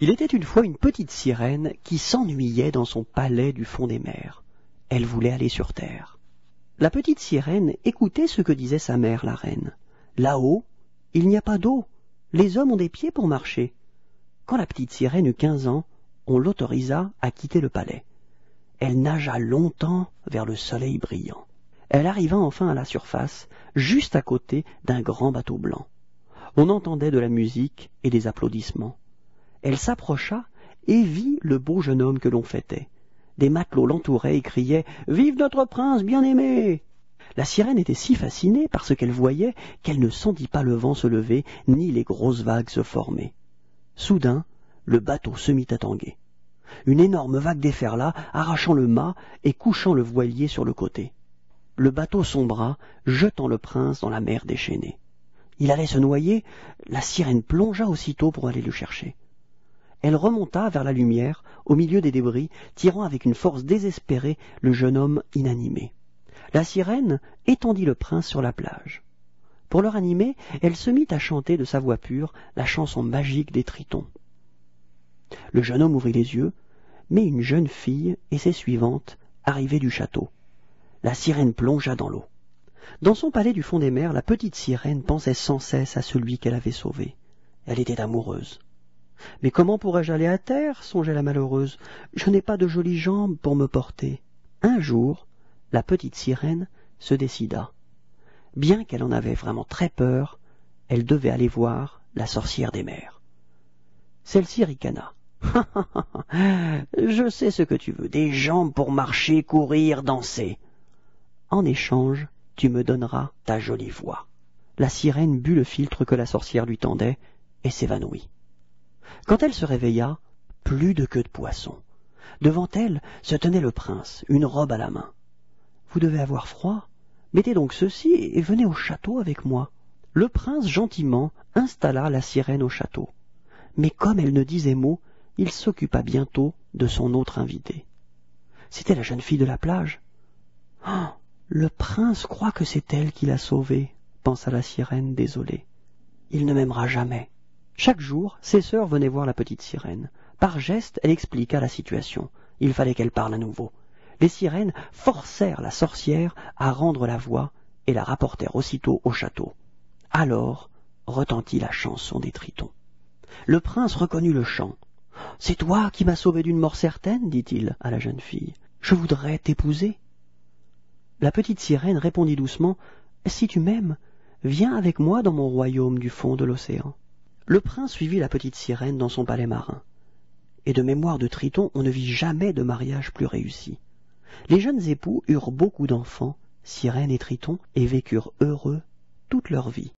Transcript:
Il était une fois une petite sirène qui s'ennuyait dans son palais du fond des mers. Elle voulait aller sur terre. La petite sirène écoutait ce que disait sa mère, la reine. Là-haut, il n'y a pas d'eau. Les hommes ont des pieds pour marcher. Quand la petite sirène eut 15 ans, on l'autorisa à quitter le palais. Elle nagea longtemps vers le soleil brillant. Elle arriva enfin à la surface, juste à côté d'un grand bateau blanc. On entendait de la musique et des applaudissements. Elle s'approcha et vit le beau jeune homme que l'on fêtait. Des matelots l'entouraient et criaient « Vive notre prince bien-aimé !» La sirène était si fascinée par ce qu'elle voyait qu'elle ne sentit pas le vent se lever ni les grosses vagues se former. Soudain, le bateau se mit à tanguer. Une énorme vague déferla, arrachant le mât et couchant le voilier sur le côté. Le bateau sombra, jetant le prince dans la mer déchaînée. Il allait se noyer, la sirène plongea aussitôt pour aller le chercher. Elle remonta vers la lumière, au milieu des débris, tirant avec une force désespérée le jeune homme inanimé. La sirène étendit le prince sur la plage. Pour le ranimer, elle se mit à chanter de sa voix pure la chanson magique des tritons. Le jeune homme ouvrit les yeux, mais une jeune fille et ses suivantes arrivaient du château. La sirène plongea dans l'eau. Dans son palais du fond des mers, la petite sirène pensait sans cesse à celui qu'elle avait sauvé. Elle était amoureuse. « Mais comment pourrais-je aller à terre ?» songeait la malheureuse. « Je n'ai pas de jolies jambes pour me porter. » Un jour, la petite sirène se décida. Bien qu'elle en avait vraiment très peur, elle devait aller voir la sorcière des mers. Celle-ci ricana. « Je sais ce que tu veux, des jambes pour marcher, courir, danser. En échange, tu me donneras ta jolie voix. » La sirène but le filtre que la sorcière lui tendait et s'évanouit. Quand elle se réveilla, plus de queue de poisson. Devant elle se tenait le prince, une robe à la main. « Vous devez avoir froid. Mettez donc ceci et venez au château avec moi. » Le prince gentiment installa la sirène au château. Mais comme elle ne disait mot, il s'occupa bientôt de son autre invitée. C'était la jeune fille de la plage. « Oh, le prince croit que c'est elle qui l'a sauvé, » pensa la sirène désolée. « Il ne m'aimera jamais. » Chaque jour, ses sœurs venaient voir la petite sirène. Par geste, elle expliqua la situation. Il fallait qu'elle parle à nouveau. Les sirènes forcèrent la sorcière à rendre la voix et la rapportèrent aussitôt au château. Alors retentit la chanson des tritons. Le prince reconnut le chant. « C'est toi qui m'as sauvé d'une mort certaine, dit-il à la jeune fille. Je voudrais t'épouser. » La petite sirène répondit doucement « Si tu m'aimes, viens avec moi dans mon royaume du fond de l'océan. » Le prince suivit la petite sirène dans son palais marin. Et de mémoire de Triton, on ne vit jamais de mariage plus réussi. Les jeunes époux eurent beaucoup d'enfants, Sirène et Triton, et vécurent heureux toute leur vie.